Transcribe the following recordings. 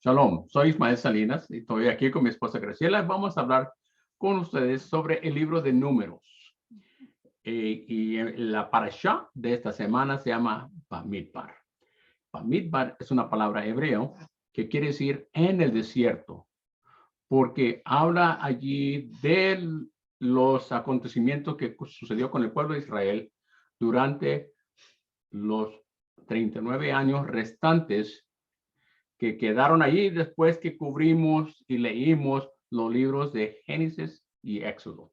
Shalom, soy Ismael Salinas y estoy aquí con mi esposa Graciela. Vamos a hablar con ustedes sobre el libro de Números. La parashá de esta semana se llama Bamidbar. Bamidbar es una palabra hebreo que quiere decir en el desierto, porque habla allí de los acontecimientos que sucedió con el pueblo de Israel durante los 39 años restantes que quedaron allí después que cubrimos y leímos los libros de Génesis y Éxodo.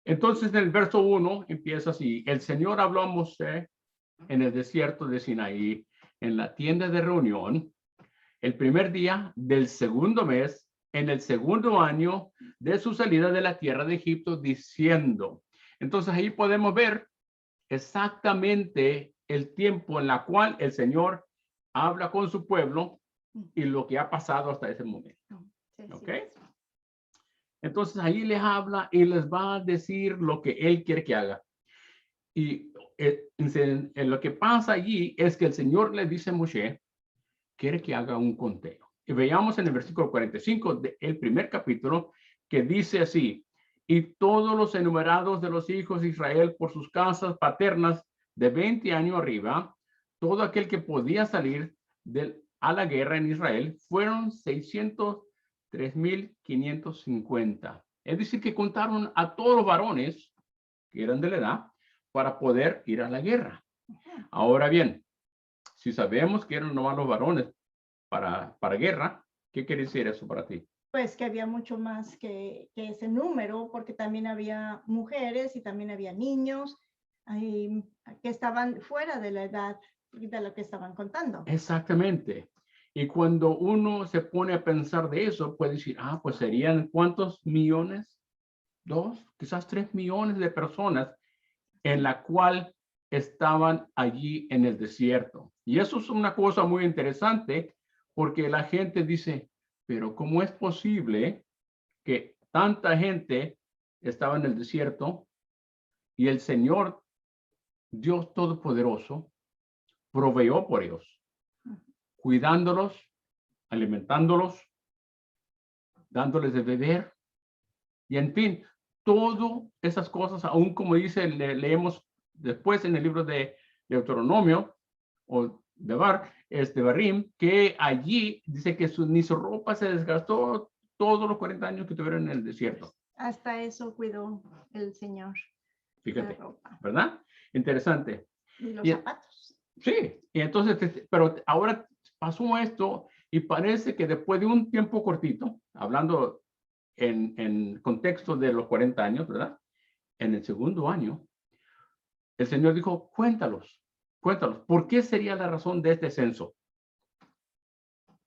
Entonces, en el verso 1 empieza así: el Señor habló a Mosé en el desierto de Sinaí, en la tienda de reunión, el primer día del segundo mes, en el segundo año de su salida de la tierra de Egipto, diciendo. Entonces, ahí podemos ver exactamente el tiempo en la cual el Señor habla con su pueblo y lo que ha pasado hasta ese momento. ¿Ok? Entonces ahí les habla y les va a decir lo que él quiere que haga. Y lo que pasa allí es que el Señor le dice a Moshe, quiere que haga un conteo. Y veamos en el versículo 45 del primer capítulo, que dice así: y todos los enumerados de los hijos de Israel por sus casas paternas de 20 años arriba, todo aquel que podía salir a la guerra en Israel, fueron 603,550. Es decir, que contaron a todos los varones que eran de la edad para poder ir a la guerra. Ahora bien, si sabemos que eran nomás los varones para guerra, ¿qué quiere decir eso para ti? Pues que había mucho más que ese número, porque también había mujeres y también había niños que estaban fuera de la edad de lo que estaban contando. Exactamente. Y cuando uno se pone a pensar de eso, puede decir, pues serían ¿cuántos millones? 2, quizás 3 millones de personas en la cual estaban allí en el desierto. Y eso es una cosa muy interesante, porque la gente dice, pero ¿cómo es posible que tanta gente estaba en el desierto y el Señor, Dios Todopoderoso, proveyó por ellos, cuidándolos, alimentándolos, dándoles de beber, y en fin, todas esas cosas, aún como dice, leemos después en el libro de Deuteronomio o de Barim, que allí dice que ni su ropa se desgastó todos los 40 años que tuvieron en el desierto. Hasta eso cuidó el Señor. Fíjate, ¿verdad? Interesante. Y los zapatos. Sí, y entonces, pero ahora pasó esto y parece que después de un tiempo cortito, hablando en contexto de los 40 años, ¿verdad? En el segundo año, el Señor dijo, cuéntalos. ¿Por qué sería la razón de este censo?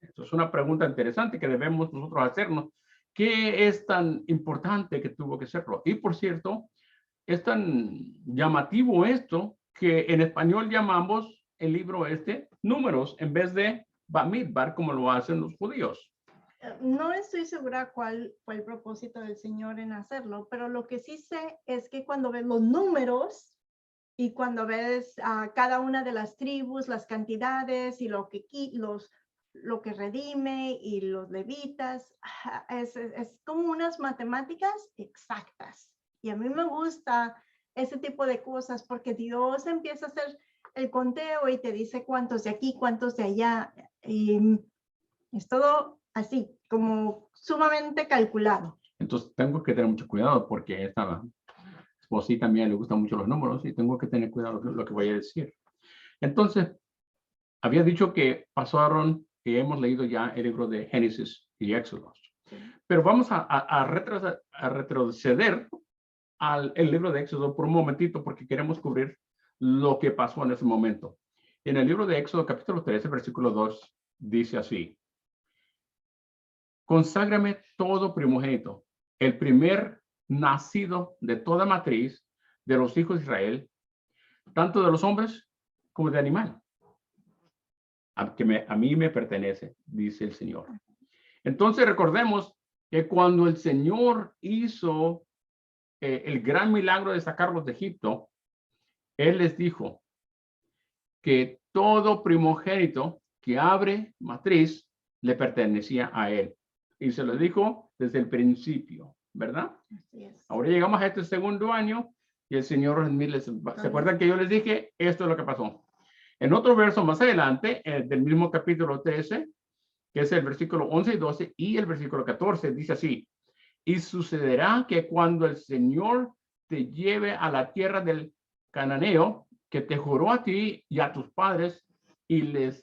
Esto es una pregunta interesante que debemos nosotros hacernos. ¿Qué es tan importante que tuvo que serlo? Y por cierto, es tan llamativo esto que en español llamamos el libro Números en vez de Bamidbar, como lo hacen los judíos. No estoy segura cuál fue el propósito del Señor en hacerlo, pero lo que sí sé es que cuando ves los números y cuando ves a cada una de las tribus, las cantidades y lo que redime y los levitas, es como unas matemáticas exactas. Y a mí me gusta ese tipo de cosas porque Dios empieza a hacer el conteo y te dice cuántos de aquí, cuántos de allá. Y es todo así, como sumamente calculado. Entonces tengo que tener mucho cuidado porque esta esposa también le gustan mucho los números y tengo que tener cuidado con lo que voy a decir. Entonces, había dicho que pasaron, que hemos leído ya el libro de Génesis y Éxodo. Pero vamos a retroceder al libro de Éxodo por un momentito porque queremos cubrir lo que pasó en ese momento. En el libro de Éxodo, capítulo 13, versículo 2, dice así: conságrame todo primogénito, el primer nacido de toda matriz de los hijos de Israel, tanto de los hombres como de animal, a mí me pertenece, dice el Señor. Entonces recordemos que cuando el Señor hizo el gran milagro de sacarlos de Egipto, Él les dijo que todo primogénito que abre matriz le pertenecía a él. Y se lo dijo desde el principio, ¿verdad? Así es. Ahora llegamos a este segundo año y el Señor ¿se acuerdan que yo les dije? Esto es lo que pasó. En otro verso más adelante, del mismo capítulo 13, que es el versículo 11 y 12, y el versículo 14, dice así: y sucederá que cuando el Señor te lleve a la tierra del cananeo, que te juró a ti y a tus padres, y le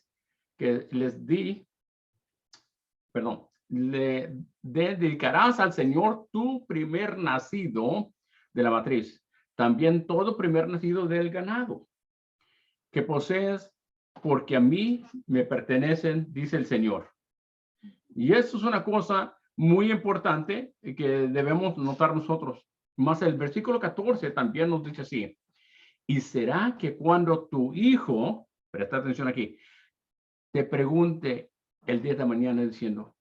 dedicarás al Señor tu primer nacido de la matriz, también todo primer nacido del ganado que posees, porque a mí me pertenecen, dice el Señor. Y eso es una cosa muy importante que debemos notar nosotros. Más el versículo 14 también nos dice así: y será que cuando tu hijo, presta atención aquí, te pregunte el día de mañana diciendo,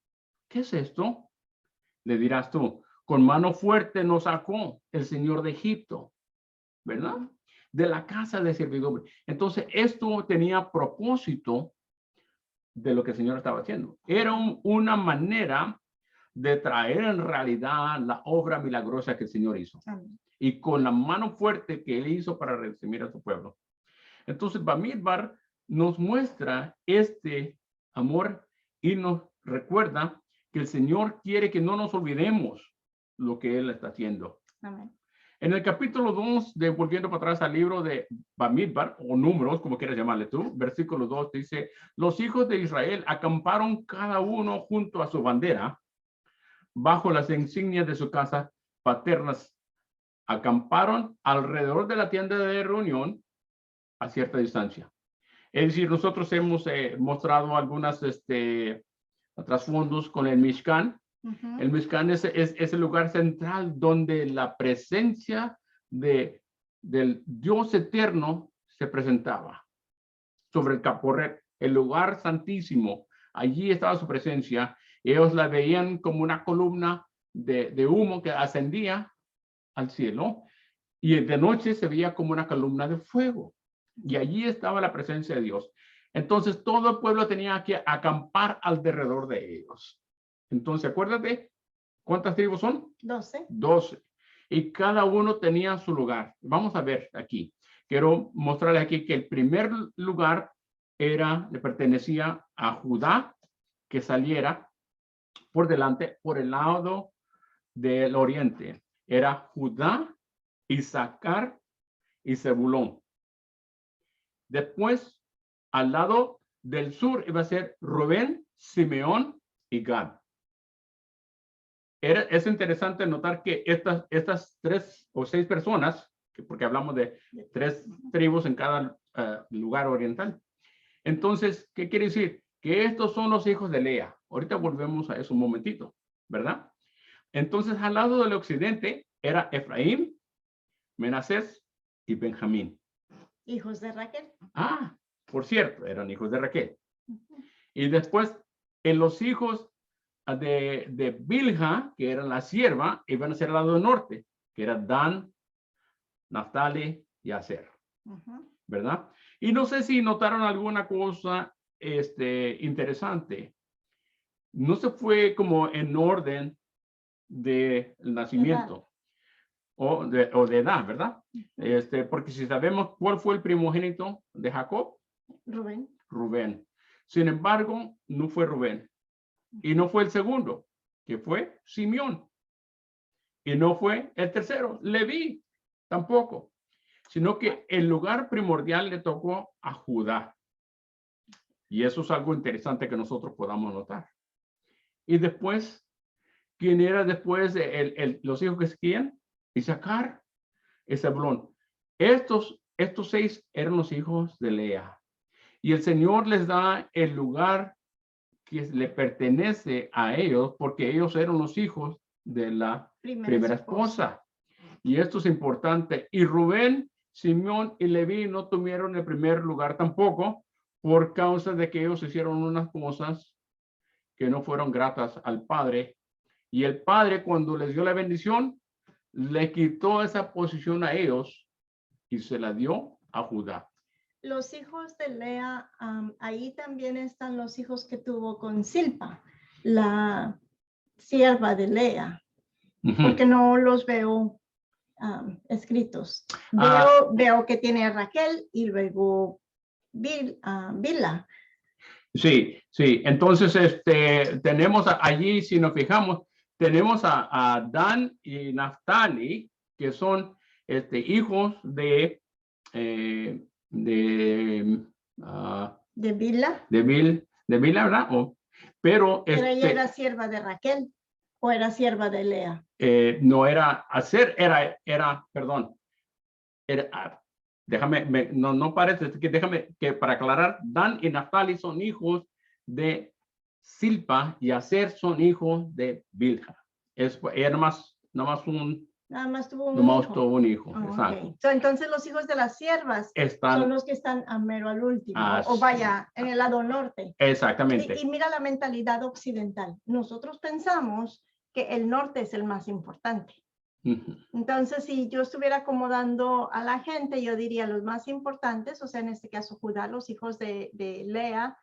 ¿qué es esto? Le dirás tú, con mano fuerte nos sacó el Señor de Egipto, ¿verdad? De la casa de servidumbre. Entonces, esto tenía propósito de lo que el Señor estaba haciendo. Era una manera de traer en realidad la obra milagrosa que el Señor hizo. Amén. Y con la mano fuerte que él hizo para redimir a su pueblo. Entonces, Bamidbar nos muestra este amor y nos recuerda que el Señor quiere que no nos olvidemos lo que él está haciendo. Amén. En el capítulo 2, volviendo para atrás al libro de Bamidbar, o Números, como quieras llamarle tú, versículo 2 dice: los hijos de Israel acamparon cada uno junto a su bandera, bajo las insignias de su casa paternas. Acamparon alrededor de la tienda de reunión a cierta distancia. Es decir, nosotros hemos mostrado algunas trasfondos con el Mishkan. El Mishkan es el lugar central donde la presencia del Dios eterno se presentaba. Sobre el Caporet, el lugar santísimo. Allí estaba su presencia. Ellos la veían como una columna de humo que ascendía al cielo. Y de noche se veía como una columna de fuego. Y allí estaba la presencia de Dios. Entonces todo el pueblo tenía que acampar alrededor de ellos. Entonces, acuérdate, ¿cuántas tribus son? 12. 12. Y cada uno tenía su lugar. Vamos a ver aquí. Quiero mostrarles aquí que el primer lugar le pertenecía a Judá, que saliera por delante, por el lado del oriente. Era Judá, Isaacar y Zebulón. Después, al lado del sur iba a ser Rubén, Simeón y Gad. Es interesante notar que estas 3 o 6 personas, porque hablamos de 3 tribus en cada lugar oriental. Entonces, ¿qué quiere decir? Que estos son los hijos de Lea. Ahorita volvemos a eso un momentito, ¿verdad? Entonces, al lado del occidente era Efraín, Menasés y Benjamín. Hijos de Raquel. Ah, por cierto, eran hijos de Raquel. Y después, en los hijos de Bilha, que era la sierva, iban a ser al lado del norte, que era Dan, Naftali y Aser. ¿Verdad? Y no sé si notaron alguna cosa interesante. No se fue como en orden del nacimiento o de edad, ¿verdad? Porque si sabemos cuál fue el primogénito de Jacob. Rubén. Rubén. Sin embargo, no fue Rubén. Y no fue el segundo, que fue Simeón. Y no fue el tercero, Leví, tampoco. Sino que el lugar primordial le tocó a Judá. Y eso es algo interesante que nosotros podamos notar. Y después, ¿quién era después los hijos que seguían? Isaacar y Zebulón. Estos 6 eran los hijos de Lea. Y el Señor les da el lugar que le pertenece a ellos porque ellos eran los hijos de la primera esposa. Y esto es importante. Y Rubén, Simeón y Leví no tuvieron el primer lugar tampoco por causa de que ellos hicieron unas cosas que no fueron gratas al Padre. Y el Padre, cuando les dio la bendición, le quitó esa posición a ellos y se la dio a Judá. Los hijos de Lea, ahí también están los hijos que tuvo con Silpa, la sierva de Lea, porque no los veo escritos. Veo que tiene a Raquel y luego Bilha. Sí, sí. Entonces, tenemos allí, si nos fijamos, tenemos a Dan y Naftali, que son hijos de Bilha. De Bilha, ¿verdad? Pero ¿Pero ella era sierva de Raquel o era sierva de Lea? No era perdón, déjame, no parece, déjame que para aclarar, Dan y Naftali son hijos de Silpa y Aser son hijos de Bilha. Era Nada más tuvo un hijo. Exacto. Okay. Entonces los hijos de las siervas son los que están a mero al último, o vaya, en el lado norte. Exactamente. Y mira la mentalidad occidental. Nosotros pensamos que el norte es el más importante. Entonces, si yo estuviera acomodando a la gente, yo diría los más importantes, o sea, en este caso Judá, los hijos de Lea,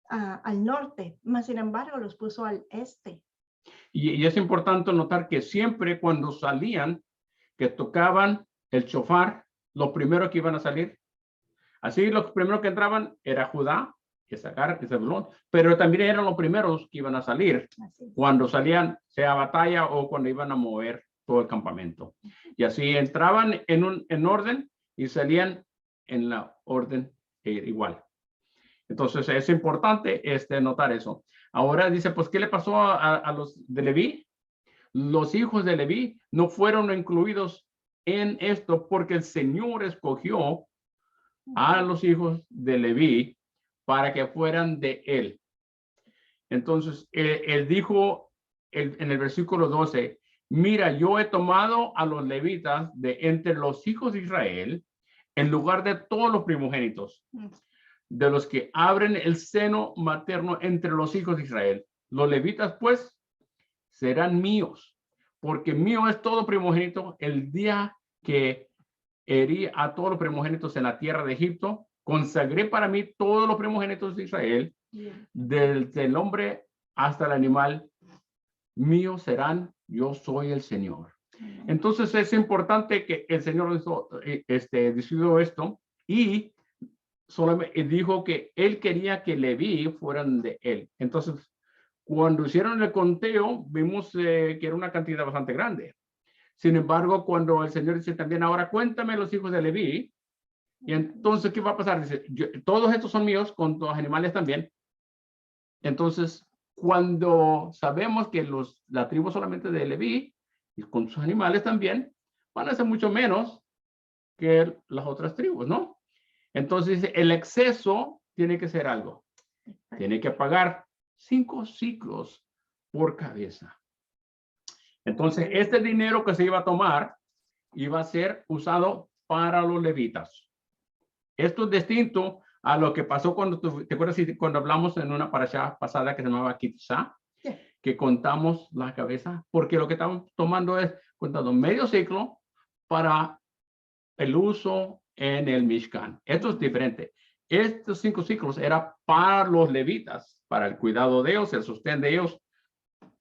al norte, más sin embargo los puso al este. Y es importante notar que siempre cuando salían, que tocaban el shofar, los primeros que iban a salir, así los primeros que entraban era Judá, Isacar y Zebulón, pero también eran los primeros que iban a salir cuando salían, sea batalla o cuando iban a mover todo el campamento. Y así entraban en orden y salían en la orden igual. Entonces es importante notar eso. Ahora dice, pues, ¿qué le pasó a los de Leví? Los hijos de Leví no fueron incluidos en esto porque el Señor escogió a los hijos de Leví para que fueran de él. Entonces, él dijo en el versículo 12, mira, yo he tomado a los levitas de entre los hijos de Israel en lugar de todos los primogénitos, de los que abren el seno materno entre los hijos de Israel. Los levitas, pues, serán míos, porque mío es todo primogénito. El día que herí a todos los primogénitos en la tierra de Egipto, consagré para mí todos los primogénitos de Israel, desde el hombre hasta el animal, míos serán, yo soy el Señor. Entonces es importante que el Señor decidió esto y solamente dijo que él quería que Leví fueran de él. Entonces, cuando hicieron el conteo, vimos que era una cantidad bastante grande. Sin embargo, cuando el Señor dice también, ahora cuéntame los hijos de Leví, y entonces, ¿qué va a pasar? Dice, todos estos son míos, con los animales también. Entonces, cuando sabemos que la tribu solamente de Leví, y con sus animales también, van a ser mucho menos que las otras tribus, ¿no? Entonces, el exceso tiene que ser algo. Tiene que pagar 5 ciclos por cabeza. Entonces, este dinero que se iba a tomar iba a ser usado para los levitas. Esto es distinto a lo que pasó cuando, ¿te acuerdas cuando hablamos en una parashá pasada que se llamaba Kitzá? Que contamos la cabeza, porque lo que estamos tomando es contando medio ciclo para el uso en el Mishkan. Esto es diferente. Estos 5 ciclos era para los levitas, para el cuidado de ellos, el sostén de ellos,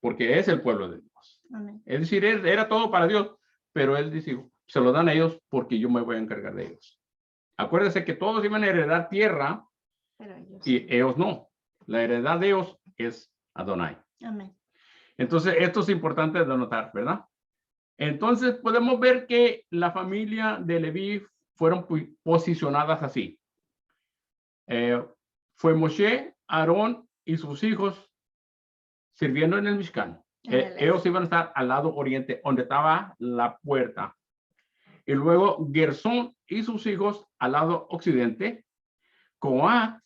porque es el pueblo de Dios. Amén. Es decir, era todo para Dios, pero él dice, se lo dan a ellos porque yo me voy a encargar de ellos. Acuérdense que todos iban a heredar tierra, pero y ellos no. La heredad de ellos es Adonai. Amén. Entonces, esto es importante de notar, ¿verdad? Entonces, podemos ver que la familia de Leví fueron posicionadas así. Fue Moshe, Aarón y sus hijos sirviendo en el Mishkan. Ellos iban a estar al lado oriente, donde estaba la puerta. Y luego Gersón y sus hijos al lado occidente, Coat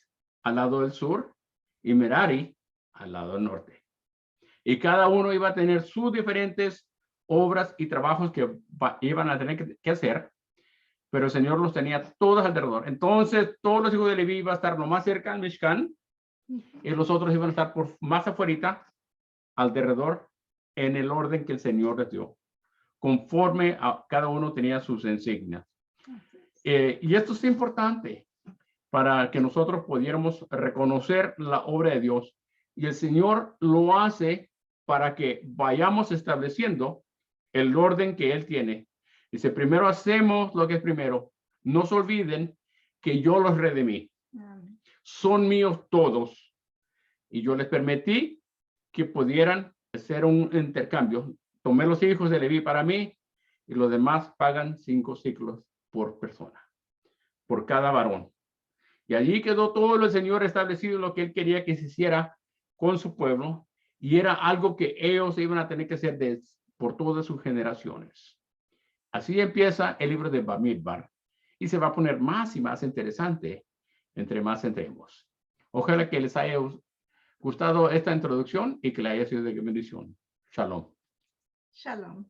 al lado del sur y Merari al lado del norte. Y cada uno iba a tener sus diferentes obras y trabajos que iban a tener que hacer, pero el Señor los tenía todos alrededor. Entonces, todos los hijos de Leví iban a estar lo más cerca al Mishkan y los otros iban a estar por más afuera, alrededor, en el orden que el Señor les dio, conforme a cada uno tenía sus insignias. Y esto es importante. para que nosotros pudiéramos reconocer la obra de Dios. Y el Señor lo hace para que vayamos estableciendo el orden que Él tiene. Dice, primero hacemos lo que es primero. No se olviden que yo los redimí. Amén. Son míos todos. Y yo les permití que pudieran hacer un intercambio. Tomé los hijos de Leví para mí y los demás pagan 5 ciclos por persona, por cada varón. Y allí quedó todo el Señor establecido lo que Él quería que se hiciera con su pueblo. Y era algo que ellos iban a tener que hacer por todas sus generaciones. Así empieza el libro de Bamidbar. Y se va a poner más y más interesante entre más entremos. Ojalá que les haya gustado esta introducción y que le haya sido de bendición. Shalom. Shalom.